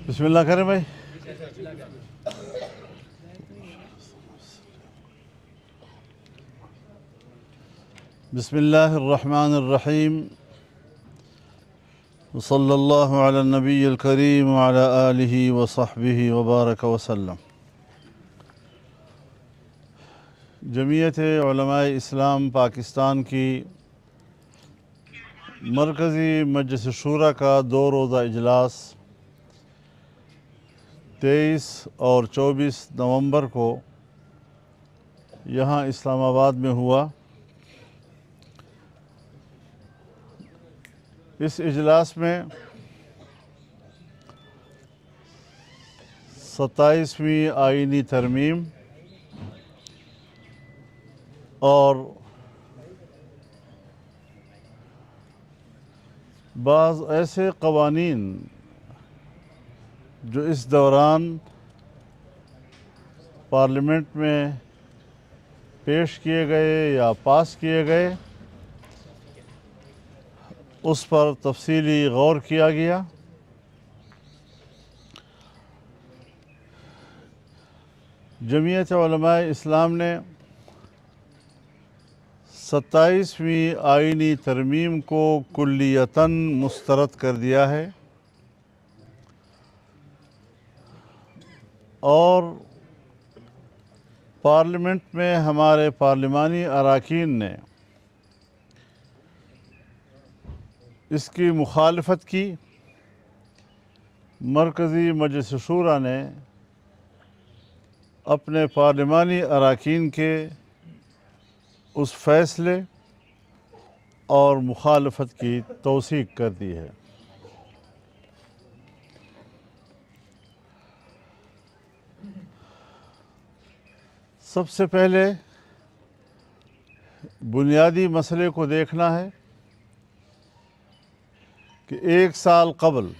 بسم اللہ کریں بھائی. بسم اللہ الرحمن الرحیم وصلی اللہ علی النبی الکریم وعلی آلہ وصحبہ وبارک وسلم. جمعیت علماء اسلام پاکستان کی مرکزی مجلس شورا کا 2 روزہ اجلاس 23 اور 24 نومبر کو یہاں اسلام آباد میں ہوا. اس اجلاس میں 27ویں آئینی ترمیم اور بعض ایسے قوانین جو اس دوران پارلیمنٹ میں پیش کیے گئے یا پاس کیے گئے اس پر تفصیلی غور کیا گیا. جمعیت علماء اسلام نے 27ویں آئینی ترمیم کو کلیتاً مسترد کر دیا ہے اور پارلیمنٹ میں ہمارے پارلیمانی اراکین نے اس کی مخالفت کی. مرکزی مجلس شورا نے اپنے پارلیمانی اراکین کے اس فیصلے اور مخالفت کی توثیق کر دی ہے. سب سے پہلے بنیادی مسئلے کو دیکھنا ہے کہ 1 سال قبل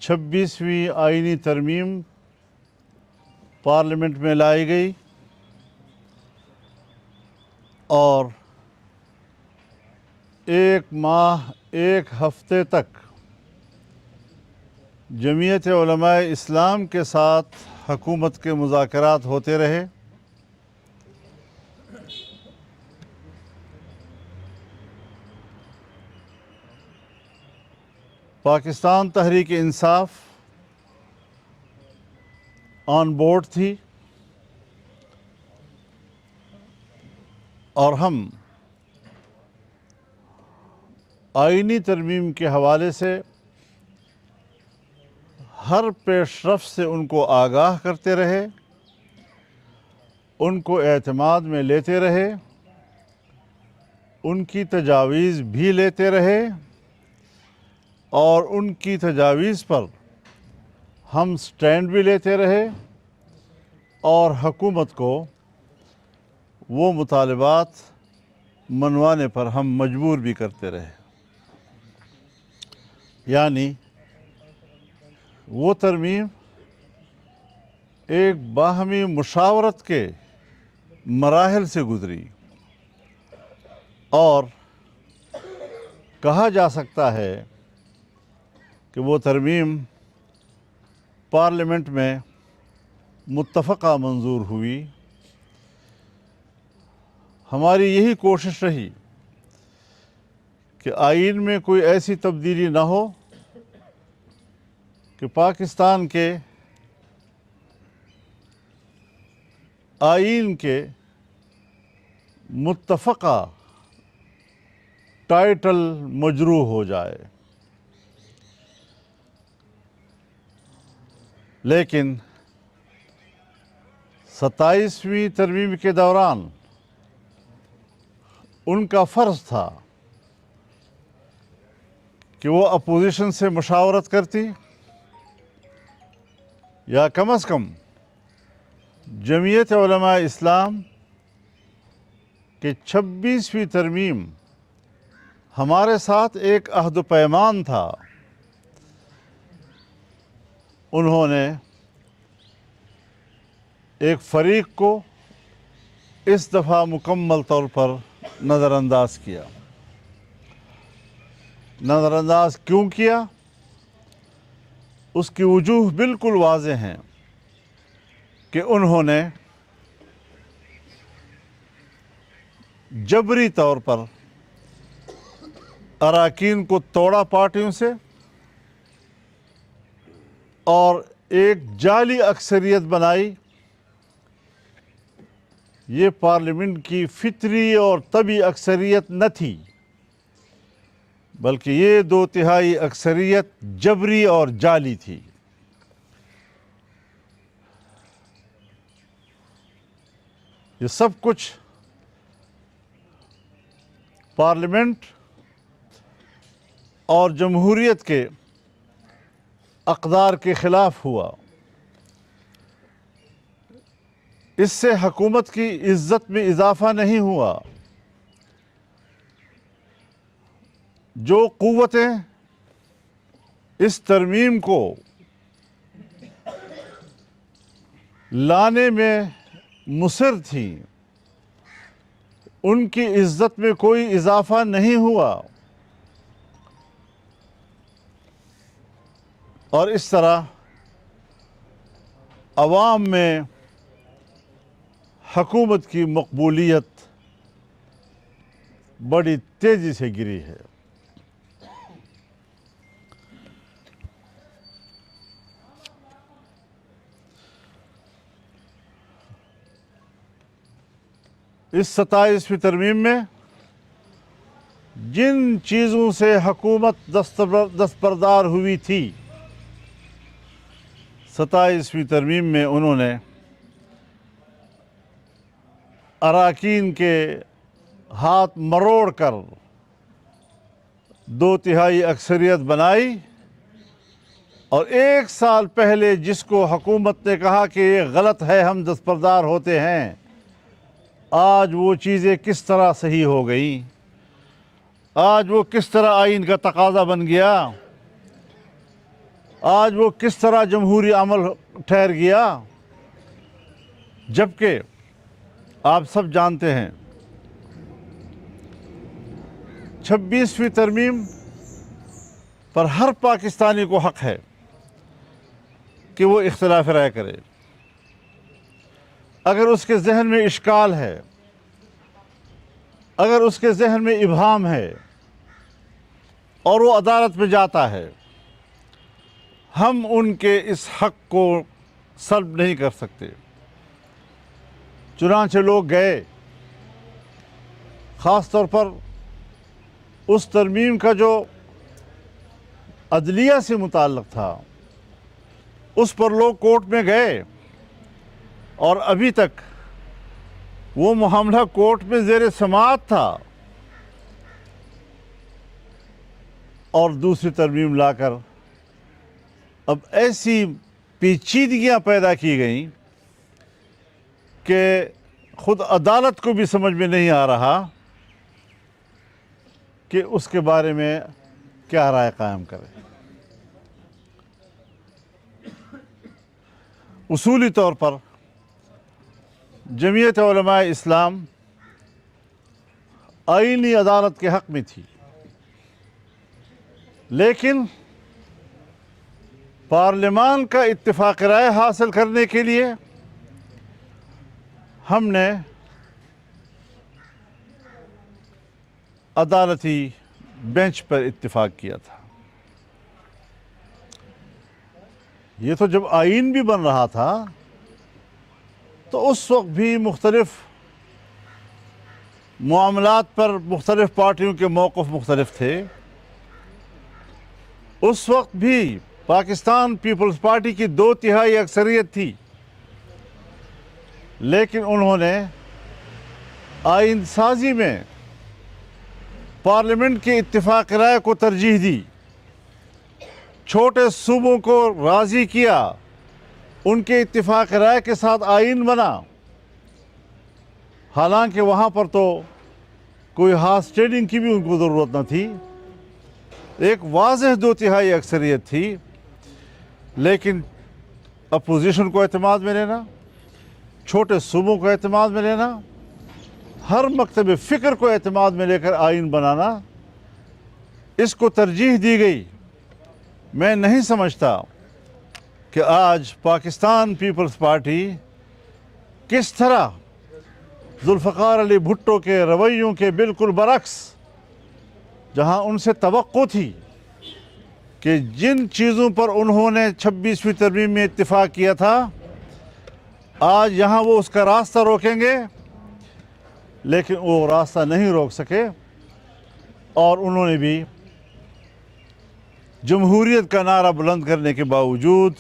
26ویں آئینی ترمیم پارلیمنٹ میں لائی گئی اور 1 ماہ 1 ہفتے تک جمعیت علماء اسلام کے ساتھ حکومت کے مذاکرات ہوتے رہے. پاکستان تحریک انصاف آن بورڈ تھی اور ہم آئینی ترمیم کے حوالے سے ہر پیش رفت سے ان کو آگاہ کرتے رہے, ان کو اعتماد میں لیتے رہے, ان کی تجاویز بھی لیتے رہے اور ان کی تجاویز پر ہم سٹینڈ بھی لیتے رہے اور حکومت کو وہ مطالبات منوانے پر ہم مجبور بھی کرتے رہے. یعنی وہ ترمیم ایک باہمی مشاورت کے مراحل سے گزری اور کہا جا سکتا ہے کہ وہ ترمیم پارلیمنٹ میں متفقہ منظور ہوئی. ہماری یہی کوشش رہی کہ آئین میں کوئی ایسی تبدیلی نہ ہو کہ پاکستان کے آئین کے متفقہ ٹائٹل مجروح ہو جائے. لیکن 27ویں ترمیم کے دوران ان کا فرض تھا کہ وہ اپوزیشن سے مشاورت کرتی یا کم از کم جمعیت علماء اسلام کہ 26ویں ترمیم ہمارے ساتھ ایک عہد و پیمان تھا. انہوں نے ایک فریق کو اس دفعہ مکمل طور پر نظر انداز کیا. نظر انداز کیوں کیا؟ اس کی وجوہ بالکل واضح ہیں کہ انہوں نے جبری طور پر اراکین کو توڑا پارٹیوں سے اور ایک جعلی اکثریت بنائی۔ یہ پارلیمنٹ کی فطری اور طبی اکثریت نہ تھی، بلکہ یہ 2/3 اکثریت جبری اور جعلی تھی۔ یہ سب کچھ پارلیمنٹ اور جمہوریت کے اقدار کے خلاف ہوا۔ اس سے حکومت کی عزت میں اضافہ نہیں ہوا۔ جو قوتیں اس ترمیم کو لانے میں مصر تھیں، ان کی عزت میں کوئی اضافہ نہیں ہوا، اور اس طرح عوام میں حکومت کی مقبولیت بڑی تیزی سے گری ہے۔ اس 27ویں ترمیم میں جن چیزوں سے حکومت دستبردار ہوئی تھی، 27ویں ترمیم میں انہوں نے اراکین کے ہاتھ مروڑ کر 2/3 اکثریت بنائی، اور 1 سال پہلے جس کو حکومت نے کہا کہ یہ غلط ہے، ہم دستبردار ہوتے ہیں، آج وہ چیزیں کس طرح صحیح ہو گئیں، آج وہ کس طرح آئین کا تقاضا بن گیا، آج وہ کس طرح جمہوری عمل ٹھہر گیا، جبکہ آپ سب جانتے ہیں 26ویں ترمیم پر ہر پاکستانی کو حق ہے کہ وہ اختلاف رائے کرے۔ اگر اس کے ذہن میں اشکال ہے، اگر اس کے ذہن میں ابہام ہے اور وہ عدالت میں جاتا ہے، ہم ان کے اس حق کو سلب نہیں کر سکتے۔ چنانچہ لوگ گئے، خاص طور پر اس ترمیم کا جو عدلیہ سے متعلق تھا، اس پر لوگ کورٹ میں گئے، اور ابھی تک وہ معاملہ کورٹ میں زیر سماعت تھا، اور دوسری ترمیم لا کر اب ایسی پیچیدگیاں پیدا کی گئیں کہ خود عدالت کو بھی سمجھ میں نہیں آ رہا کہ اس کے بارے میں کیا رائے قائم کرے۔ اصولی طور پر جمعیت علماء اسلام آئینی عدالت کے حق میں تھی، لیکن پارلیمان کا اتفاق رائے حاصل کرنے کے لیے ہم نے عدالتی بینچ پر اتفاق کیا تھا۔ یہ تو جب آئین بھی بن رہا تھا تو اس وقت بھی مختلف معاملات پر مختلف پارٹیوں کے موقف مختلف تھے۔ اس وقت بھی پاکستان پیپلز پارٹی کی 2/3 اکثریت تھی، لیکن انہوں نے آئین سازی میں پارلیمنٹ کے اتفاق رائے کو ترجیح دی، چھوٹے صوبوں کو راضی کیا، ان کے اتفاق رائے کے ساتھ آئین بنا، حالانکہ وہاں پر تو کوئی ہارس ٹریڈنگ کی بھی ان کو ضرورت نہ تھی، ایک واضح 2/3 اکثریت تھی، لیکن اپوزیشن کو اعتماد میں لینا، چھوٹے صوبوں کو اعتماد میں لینا، ہر مکتب فکر کو اعتماد میں لے کر آئین بنانا، اس کو ترجیح دی گئی. میں نہیں سمجھتا کہ آج پاکستان پیپلز پارٹی کس طرح ذوالفقار علی بھٹو کے رویوں کے بالکل برعکس، جہاں ان سے توقع تھی کہ جن چیزوں پر انہوں نے 26ویں ترمیم میں اتفاق کیا تھا، آج یہاں وہ اس کا راستہ روکیں گے، لیکن وہ راستہ نہیں روک سکے، اور انہوں نے بھی جمہوریت کا نعرہ بلند کرنے کے باوجود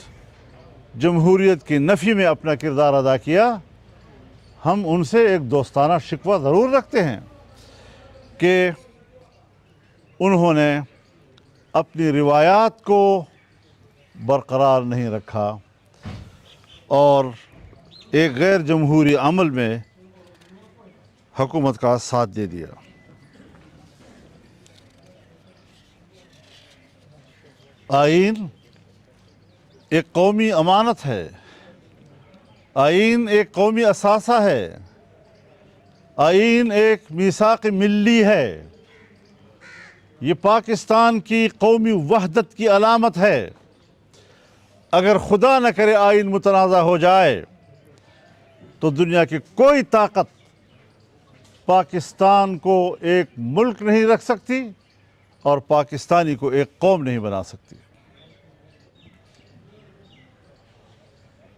جمہوریت کی نفی میں اپنا کردار ادا کیا. ہم ان سے ایک دوستانہ شکوہ ضرور رکھتے ہیں کہ انہوں نے اپنی روایات کو برقرار نہیں رکھا اور ایک غیر جمہوری عمل میں حکومت کا ساتھ دے دیا. آئین ایک قومی امانت ہے، آئین ایک قومی اثاثہ ہے، آئین ایک میثاق ملی ہے، یہ پاکستان کی قومی وحدت کی علامت ہے. اگر خدا نہ کرے آئین متنازع ہو جائے تو دنیا کی کوئی طاقت پاکستان کو ایک ملک نہیں رکھ سکتی اور پاکستانی کو ایک قوم نہیں بنا سکتی.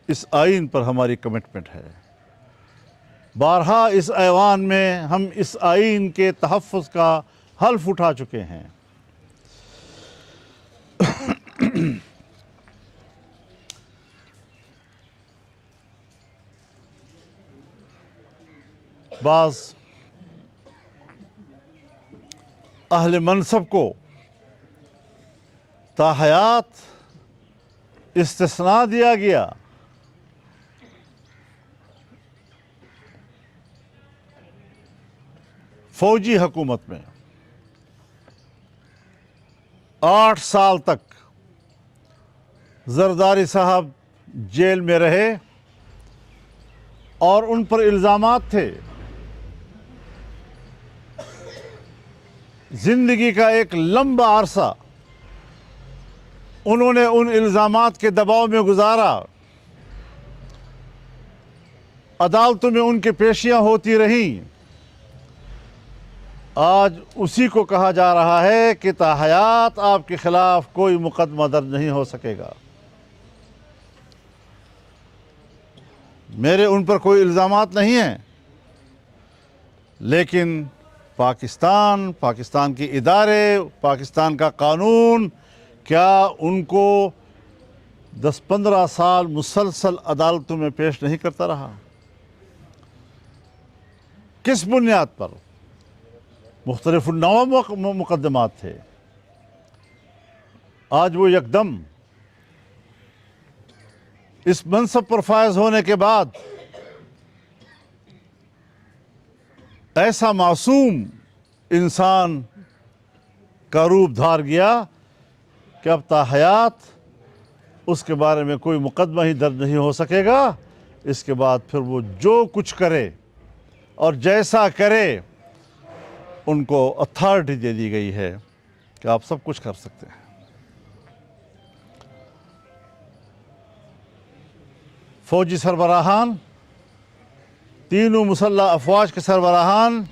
اس آئین پر ہماری کمٹمنٹ ہے. بارہا اس ایوان میں ہم اس آئین کے تحفظ کا حلف اٹھا چکے ہیں. بعض اہل منصب کو تاحیات استثناء دیا گیا. فوجی حکومت میں 8 سال تک زرداری صاحب جیل میں رہے اور ان پر الزامات تھے. زندگی کا ایک لمبا عرصہ انہوں نے ان الزامات کے دباؤ میں گزارا. عدالتوں میں ان کی پیشیاں ہوتی رہیں. آج اسی کو کہا جا رہا ہے کہ تاحیات آپ کے خلاف کوئی مقدمہ درج نہیں ہو سکے گا. میرے ان پر کوئی الزامات نہیں ہیں، لیکن پاکستان کے ادارے، پاکستان کا قانون کیا ان کو 10-15 سال مسلسل عدالتوں میں پیش نہیں کرتا رہا؟ کس بنیاد پر؟ مختلف النوع مقدمات تھے. آج وہ یکدم اس منصب پر فائز ہونے کے بعد ایسا معصوم انسان کا روپ دھار گیا کہ اب تاحیات اس کے بارے میں کوئی مقدمہ ہی درج نہیں ہو سکے گا. اس کے بعد پھر وہ جو کچھ کرے اور جیسا کرے ان کو اتھارٹی دے دی گئی ہے کہ آپ سب کچھ کر سکتے ہیں. فوجی سربراہان، تینوں مسلح افواج کے سربراہان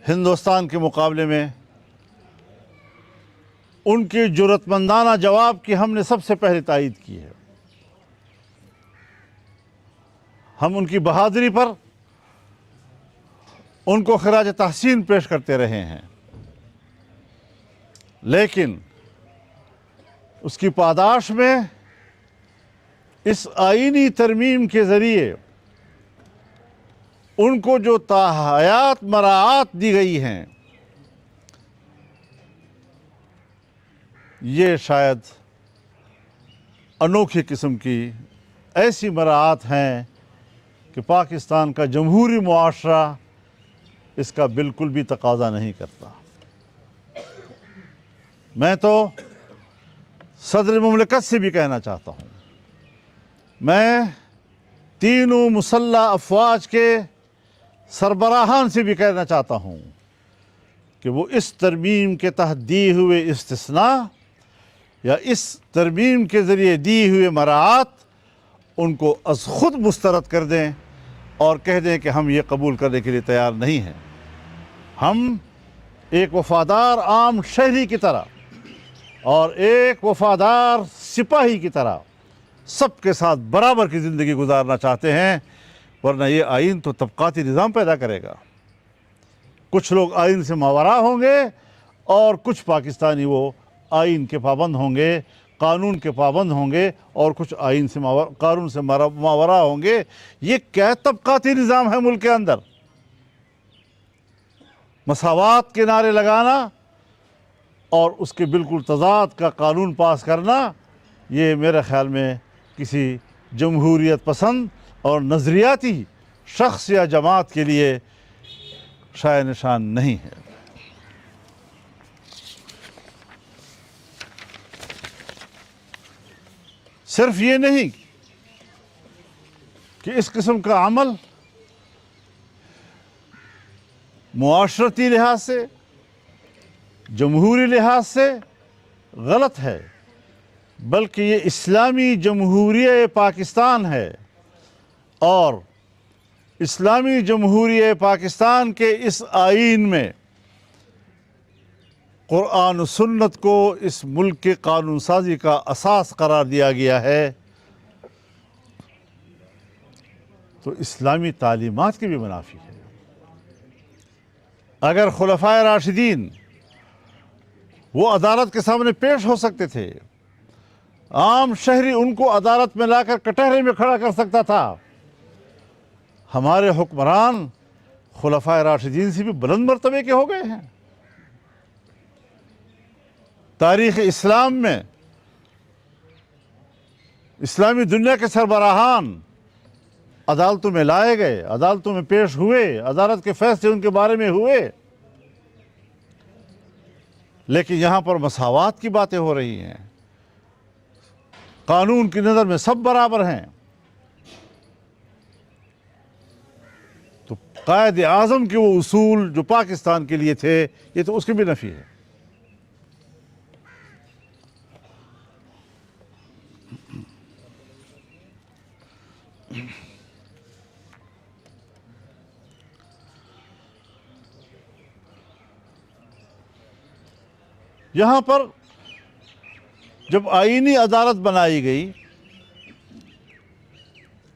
ہندوستان کے مقابلے میں ان کی جرأت مندانہ جواب کی ہم نے سب سے پہلے تائید کی ہے. ہم ان کی بہادری پر ان کو خراج تحسین پیش کرتے رہے ہیں، لیکن اس کی پاداش میں اس آئینی ترمیم کے ذریعے ان کو جو تاحیات مراعات دی گئی ہیں، یہ شاید انوکھی قسم کی ایسی مراعات ہیں کہ پاکستان کا جمہوری معاشرہ اس کا بالکل بھی تقاضا نہیں کرتا. میں تو صدر مملکت سے بھی کہنا چاہتا ہوں، میں تینوں مسلح افواج کے سربراہان سے بھی کہنا چاہتا ہوں کہ وہ اس ترمیم کے تحت دیے ہوئے استثناء یا اس ترمیم کے ذریعے دیے ہوئے مراعات ان کو از خود مسترد کر دیں اور کہہ دیں کہ ہم یہ قبول کرنے کے لیے تیار نہیں ہیں۔ ہم ایک وفادار عام شہری کی طرح اور ایک وفادار سپاہی کی طرح سب کے ساتھ برابر کی زندگی گزارنا چاہتے ہیں، ورنہ یہ آئین تو طبقاتی نظام پیدا کرے گا۔ کچھ لوگ آئین سے ماورا ہوں گے اور کچھ پاکستانی وہ آئین کے پابند ہوں گے، قانون کے پابند ہوں گے، اور کچھ آئین سے قانون سے ماورا ہوں گے۔ یہ کیا طبقاتی نظام ہے ملک کے اندر؟ مساوات کے نعرے لگانا اور اس کے بالکل تضاد کا قانون پاس کرنا، یہ میرے خیال میں کسی جمہوریت پسند اور نظریاتی شخص یا جماعت کے لیے شائع نشان نہیں ہے۔ صرف یہ نہیں کہ اس قسم کا عمل معاشرتی لحاظ سے، جمہوری لحاظ سے غلط ہے، بلکہ یہ اسلامی جمہوریہ پاکستان ہے، اور اسلامی جمہوریہ پاکستان کے اس آئین میں قرآن و سنت کو اس ملک کے قانون سازی کا اساس قرار دیا گیا ہے، تو اسلامی تعلیمات کی بھی منافی ہے۔ اگر خلفائے راشدین وہ عدالت کے سامنے پیش ہو سکتے تھے، عام شہری ان کو عدالت میں لا کر کٹہرے میں کھڑا کر سکتا تھا، ہمارے حکمران خلفائے راشدین سے بھی بلند مرتبے کے ہو گئے ہیں۔ تاریخ اسلام میں اسلامی دنیا کے سربراہان عدالتوں میں لائے گئے، عدالتوں میں پیش ہوئے، عدالت کے فیصلے ان کے بارے میں ہوئے، لیکن یہاں پر مساوات کی باتیں ہو رہی ہیں۔ قانون کی نظر میں سب برابر ہیں، تو قائد اعظم کے وہ اصول جو پاکستان کے لیے تھے، یہ تو اس کی بھی نفی ہے۔ یہاں پر جب آئینی عدالت بنائی گئی،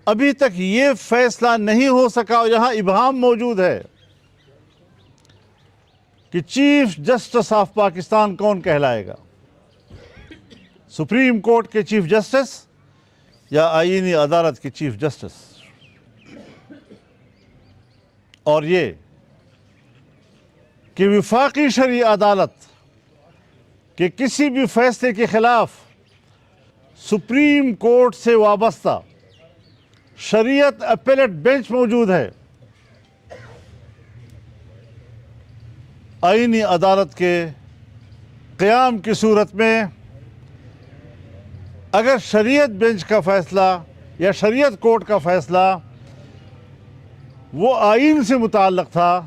ابھی تک یہ فیصلہ نہیں ہو سکا، اور یہاں ابہام موجود ہے کہ چیف جسٹس آف پاکستان کون کہلائے گا، سپریم کورٹ کے چیف جسٹس یا آئینی عدالت کے چیف جسٹس۔ اور یہ کہ وفاقی شرعی عدالت کہ کسی بھی فیصلے کے خلاف سپریم کورٹ سے وابستہ شریعت اپیلیٹ بینچ موجود ہے، آئینی عدالت کے قیام کی صورت میں اگر شریعت بینچ کا فیصلہ یا شریعت کورٹ کا فیصلہ وہ آئین سے متعلق تھا،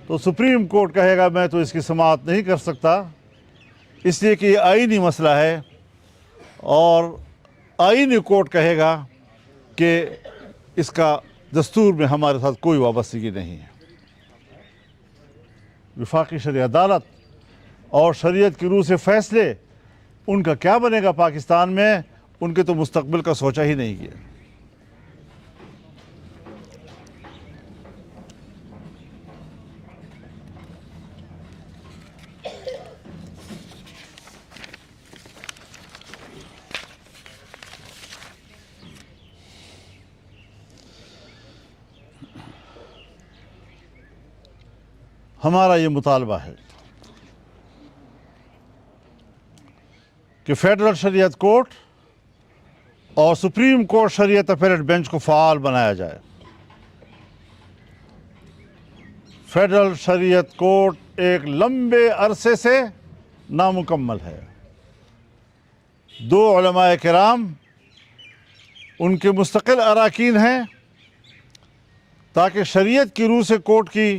تو سپریم کورٹ کہے گا میں تو اس کی سماعت نہیں کر سکتا، اس لیے کہ یہ آئینی مسئلہ ہے، اور آئینی کورٹ کہے گا کہ اس کا دستور میں ہمارے ساتھ کوئی وابستگی نہیں ہے۔ وفاقی شرعی عدالت اور شریعت کی روح سے فیصلے، ان کا کیا بنے گا پاکستان میں؟ ان کے تو مستقبل کا سوچا ہی نہیں گیا۔ ہمارا یہ مطالبہ ہے کہ فیڈرل شریعت کورٹ اور سپریم کورٹ شریعت اپیلیٹ بینچ کو فعال بنایا جائے۔ فیڈرل شریعت کورٹ ایک لمبے عرصے سے نامکمل ہے، 2 علماء کرام ان کے مستقل اراکین ہیں، تاکہ شریعت کی روح سے کورٹ کی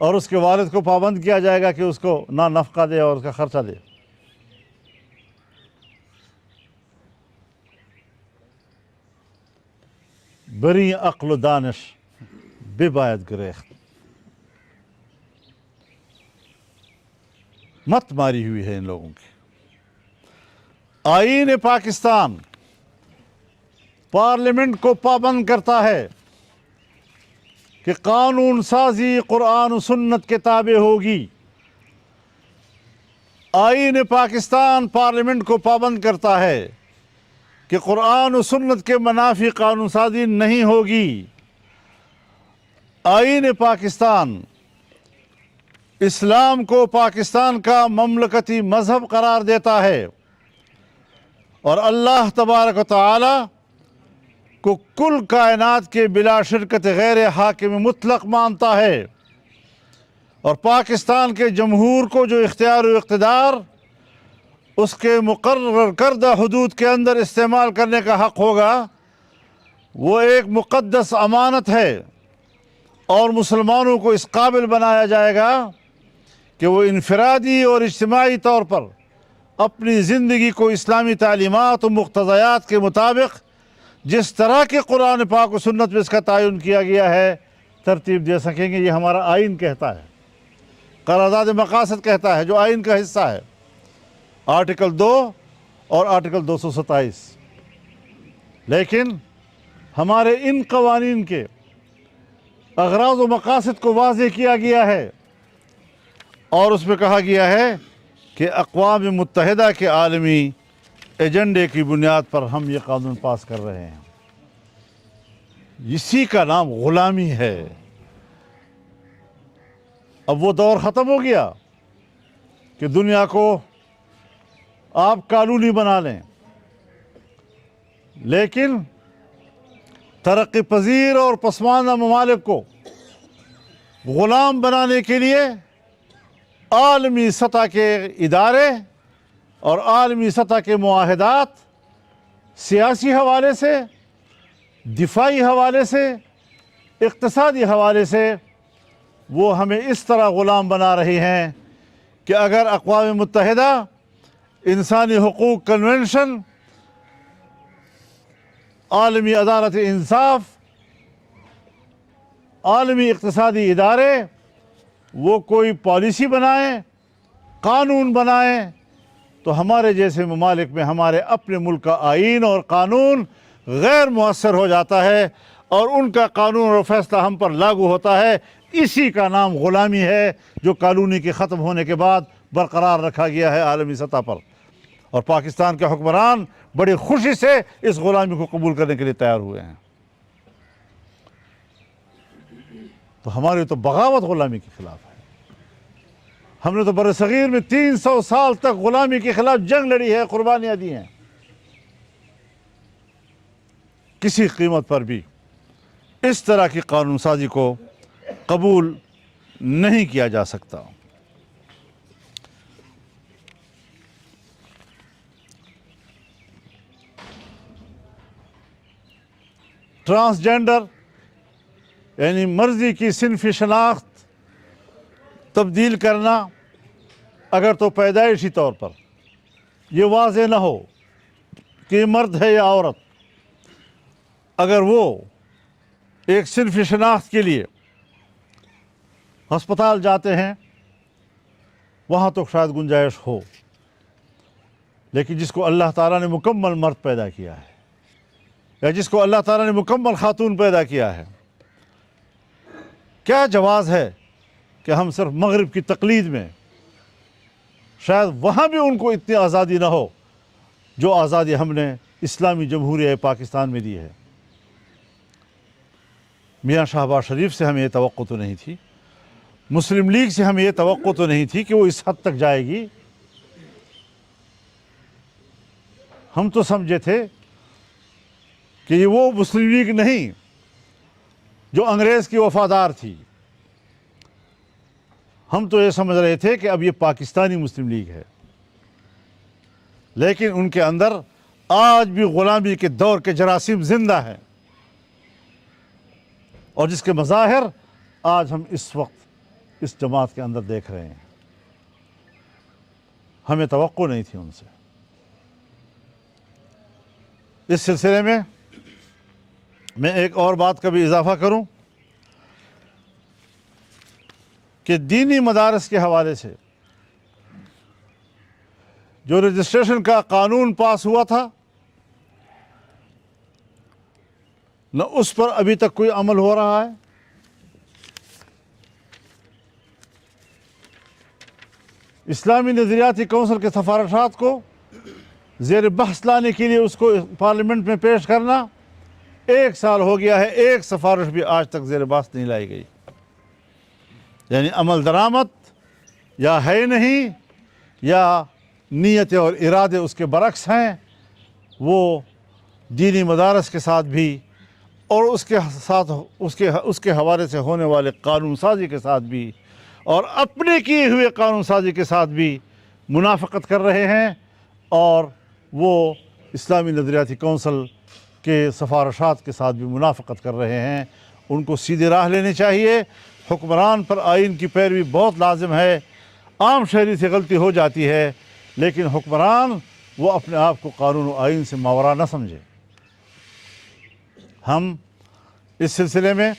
اور اس کے والد کو پابند کیا جائے گا کہ اس کو نہ نفقہ دے اور اس کا خرچہ دے. بری عقل و دانش بباید گریخت. مت ماری ہوئی ہے ان لوگوں کی. آئین پاکستان پارلیمنٹ کو پابند کرتا ہے کہ قانون سازی قرآن و سنت کے تابع ہوگی. آئین پاکستان پارلیمنٹ کو پابند کرتا ہے کہ قرآن و سنت کے منافی قانون سازی نہیں ہوگی. آئین پاکستان اسلام کو پاکستان کا مملکتی مذہب قرار دیتا ہے اور اللہ تبارک و تعالی کو کل کائنات کے بلا شرکت غیر حاکم مطلق مانتا ہے، اور پاکستان کے جمہور کو جو اختیار و اقتدار اس کے مقرر کردہ حدود کے اندر استعمال کرنے کا حق ہوگا وہ ایک مقدس امانت ہے، اور مسلمانوں کو اس قابل بنایا جائے گا کہ وہ انفرادی اور اجتماعی طور پر اپنی زندگی کو اسلامی تعلیمات و مقتضیات کے مطابق جس طرح کے قرآن پاک و سنت میں اس کا تعین کیا گیا ہے ترتیب دے سکیں گے. یہ ہمارا آئین کہتا ہے، قرارداد مقاصد کہتا ہے جو آئین کا حصہ ہے، آرٹیکل 2 اور آرٹیکل 227. لیکن ہمارے ان قوانین کے اغراض و مقاصد کو واضح کیا گیا ہے، اور اس میں کہا گیا ہے کہ اقوام متحدہ کے عالمی ایجنڈے کی بنیاد پر ہم یہ قانون پاس کر رہے ہیں. اسی کا نام غلامی ہے. اب وہ دور ختم ہو گیا کہ دنیا کو آپ قانونی بنا لیں، لیکن ترقی پذیر اور پسماندہ ممالک کو غلام بنانے کے لیے عالمی سطح کے ادارے اور عالمی سطح کے معاہدات سیاسی حوالے سے، دفاعی حوالے سے، اقتصادی حوالے سے وہ ہمیں اس طرح غلام بنا رہی ہیں کہ اگر اقوام متحدہ انسانی حقوق کنونشن، عالمی عدالت انصاف، عالمی اقتصادی ادارے وہ کوئی پالیسی بنائیں، قانون بنائیں، تو ہمارے جیسے ممالک میں ہمارے اپنے ملک کا آئین اور قانون غیر مؤثر ہو جاتا ہے، اور ان کا قانون اور فیصلہ ہم پر لاگو ہوتا ہے. اسی کا نام غلامی ہے جو کالونی کے ختم ہونے کے بعد برقرار رکھا گیا ہے عالمی سطح پر، اور پاکستان کے حکمران بڑی خوشی سے اس غلامی کو قبول کرنے کے لیے تیار ہوئے ہیں. تو ہماری تو بغاوت غلامی کے خلاف ہے. ہم نے تو بر صغیر میں 300 سال تک غلامی کے خلاف جنگ لڑی ہے، قربانیاں دی ہیں. کسی قیمت پر بھی اس طرح کی قانون سازی کو قبول نہیں کیا جا سکتا. ٹرانسجینڈر یعنی مرضی کی صنفی شناخت تبدیل کرنا، اگر تو پیدائشی طور پر یہ واضح نہ ہو کہ یہ مرد ہے یا عورت، اگر وہ ایک صنفی شناخت کے لیے ہسپتال جاتے ہیں وہاں تو شاید گنجائش ہو، لیکن جس کو اللہ تعالیٰ نے مکمل مرد پیدا کیا ہے یا جس کو اللہ تعالیٰ نے مکمل خاتون پیدا کیا ہے، کیا جواز ہے کہ ہم صرف مغرب کی تقلید میں شاید وہاں بھی ان کو اتنی آزادی نہ ہو جو آزادی ہم نے اسلامی جمہوریہ پاکستان میں دی ہے. میاں شہباز شریف سے ہمیں یہ توقع تو نہیں تھی، مسلم لیگ سے ہمیں یہ توقع تو نہیں تھی کہ وہ اس حد تک جائے گی. ہم تو سمجھے تھے کہ یہ وہ مسلم لیگ نہیں جو انگریز کی وفادار تھی. ہم تو یہ سمجھ رہے تھے کہ اب یہ پاکستانی مسلم لیگ ہے، لیکن ان کے اندر آج بھی غلامی کے دور کے جراثیم زندہ ہیں، اور جس کے مظاہر آج ہم اس وقت اس جماعت کے اندر دیکھ رہے ہیں. ہمیں توقع نہیں تھی ان سے. اس سلسلے میں ایک اور بات کا بھی اضافہ کروں کہ دینی مدارس کے حوالے سے جو رجسٹریشن کا قانون پاس ہوا تھا نہ اس پر ابھی تک کوئی عمل ہو رہا ہے. اسلامی نظریاتی کونسل کے سفارشات کو زیر بحث لانے کے لیے اس کو پارلیمنٹ میں پیش کرنا 1 سال ہو گیا ہے, ایک سفارش بھی آج تک زیر بحث نہیں لائی گئی. یعنی عمل درآمد یا ہے نہیں یا نیت اور ارادے اس کے برعکس ہیں. وہ دینی مدارس کے ساتھ بھی اور اس کے حوالے سے ہونے والے قانون سازی کے ساتھ بھی اور اپنے کیے ہوئے قانون سازی کے ساتھ بھی منافقت کر رہے ہیں, اور وہ اسلامی نظریاتی کونسل کے سفارشات کے ساتھ بھی منافقت کر رہے ہیں. ان کو سیدھی راہ لینی چاہیے. حکمران پر آئین کی پیروی بہت لازم ہے. عام شہری سے غلطی ہو جاتی ہے لیکن حکمران وہ اپنے آپ کو قانون و آئین سے ماورا نہ سمجھے. ہم اس سلسلے میں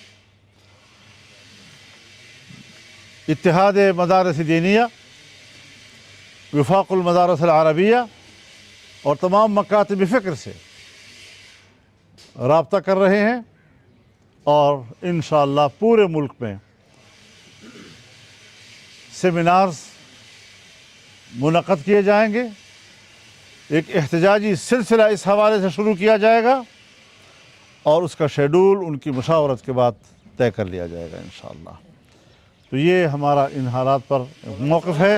اتحاد مدارس دینیہ, وفاق المدارس العربیہ اور تمام مکاتب فکر سے رابطہ کر رہے ہیں, اور انشاءاللہ پورے ملک میں سیمینارز منعقد کیے جائیں گے. ایک احتجاجی سلسلہ اس حوالے سے شروع کیا جائے گا اور اس کا شیڈول ان کی مشاورت کے بعد طے کر لیا جائے گا انشاءاللہ. تو یہ ہمارا ان حالات پر موقف ہے.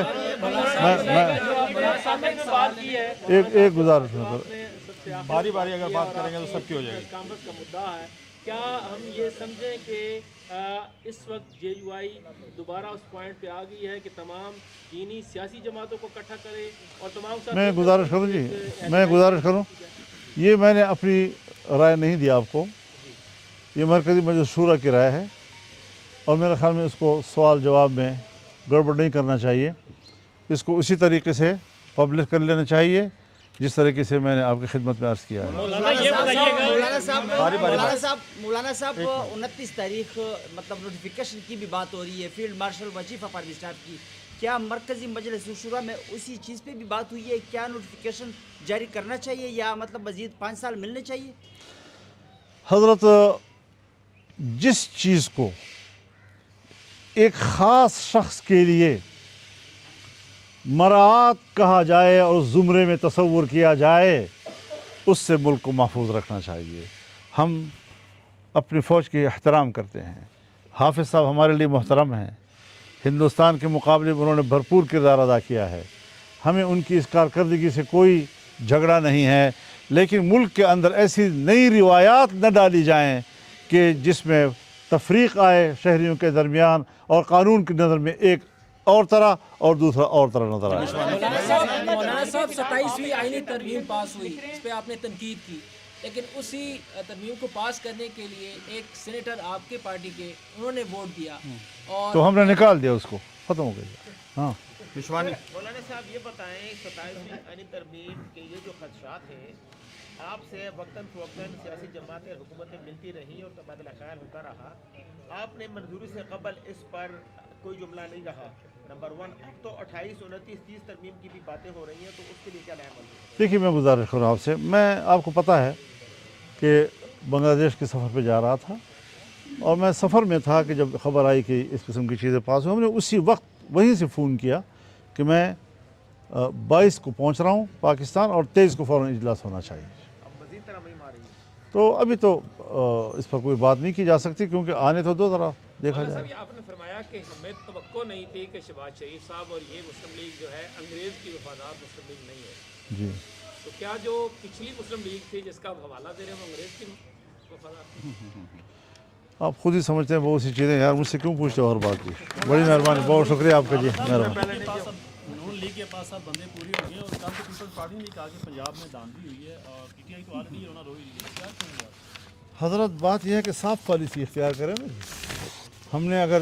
ایک گزارش باری باری اگر بات کریں گے تو سب کی ہو جائے گی. کانگریس کا مدعا ہے, کیا ہم یہ سمجھیں کہ اس وقت جے یو آئی دوبارہ اس پوائنٹ پہ آ گئی ہے کہ تمام دینی سیاسی جماعتوں کو اکٹھا کرے اور تمام میں گزارش کروں یہ میں نے اپنی رائے نہیں دی آپ کو, یہ مرکزی مجلس شورا کی رائے ہے اور میرے خیال میں اس کو سوال جواب میں گڑبڑ نہیں کرنا چاہیے. اس کو اسی طریقے سے پبلش کر لینا چاہیے جس طریقے سے میں نے آپ کی خدمت میں عرض کیا ہے. مولانا صاحب 29 تاریخ مطلب نوٹیفیکیشن کی بھی بات ہو رہی ہے, فیلڈ مارشل وظیفہ پرویز صاحب کی. کیا مرکزی مجلس شورا میں اسی چیز پہ بھی بات ہوئی ہے؟ کیا نوٹیفیکیشن جاری کرنا چاہیے یا مطلب مزید 5 سال ملنے چاہیے؟ حضرت, جس چیز کو ایک خاص شخص کے لیے مراعات کہا جائے اور زمرے میں تصور کیا جائے اس سے ملک کو محفوظ رکھنا چاہیے. ہم اپنی فوج کی احترام کرتے ہیں. حافظ صاحب ہمارے لیے محترم ہیں, ہندوستان کے مقابلے میں انہوں نے بھرپور کردار ادا کیا ہے. ہمیں ان کی اس کارکردگی سے کوئی جھگڑا نہیں ہے, لیکن ملک کے اندر ایسی نئی روایات نہ ڈالی جائیں کہ جس میں تفریق آئے شہریوں کے درمیان اور قانون کی نظر میں ایک اور طرح اور دوسرا اور طرح نظر آئے. مولانا صاحب 27ویں آئینی ترمیم پاس ہوئی, اس پہ آپ نے تنقید کی, لیکن اسی ترمیم کو پاس کرنے کے لیے ایک سینیٹر آپ کے پارٹی کے انہوں نے ووٹ دیا اور تو ہم نے نکال دیا, اس کو ختم ہو گیا. ہاں مولانا صاحب یہ بتائیں 27ویں آئینی ترمیم کے یہ جو خدشات ہیں آپ سے وقتاً فوقتاً سیاسی جماعتیں حکومتیں ملتی رہیں اور تبادلہ خیال ہوتا رہا, آپ نے منظوری سے قبل اس پر کوئی جملہ نہیں رہا. نمبر 1, اب تو 28, 29, 30 ترمیم کی بھی باتیں ہو رہی ہیں, تو اس کے لیے کیا عمل ہے؟ دیکھیے, میں گزارش کروں آپ سے, میں آپ کو پتہ ہے کہ بنگلہ دیش کے سفر پہ جا رہا تھا اور میں سفر میں تھا کہ جب خبر آئی کہ اس قسم کی چیزیں پاس ہوئی, ہم نے اسی وقت وہیں سے فون کیا کہ میں 22 کو پہنچ رہا ہوں پاکستان اور 23 کو فوراً اجلاس ہونا چاہیے. تو ابھی تو اس پر کوئی بات نہیں کی جا سکتی کیونکہ آنے تو دو طرح دیکھا جائے. آپ نے فرمایا کہ ہمیں توقع نہیں تھی کہ شہباز شریف صاحب اور یہ مسلم لیگ جو ہے انگریز کی وفادار مسلم لیگ نہیں ہے. جی, تو کیا جو پچھلی مسلم لیگ تھی جس کا آپ حوالہ دے رہے ہیں وہ انگریز کی وفادار تھی؟ آپ خود ہی سمجھتے ہیں بہت سی چیزیں. یار مجھ سے کیوں پوچھتے ہو ہر بات کی؟ بڑی مہربانی, بہت شکریہ آپ کا. جی مہربانی. نون لیگ کے پاس سب بندے پوری ہو گئے اور کل تو پیپلز پارٹی نے کہا کہ پنجاب میں دھاندلی ہوئی ہے اور پی ٹی آئی تو آلریڈی ہونا روئی رہی ہے. کیا کہیں گے آپ؟ حضرت, بات یہ ہے کہ صاف پالیسی اختیار کریں نا. ہم نے اگر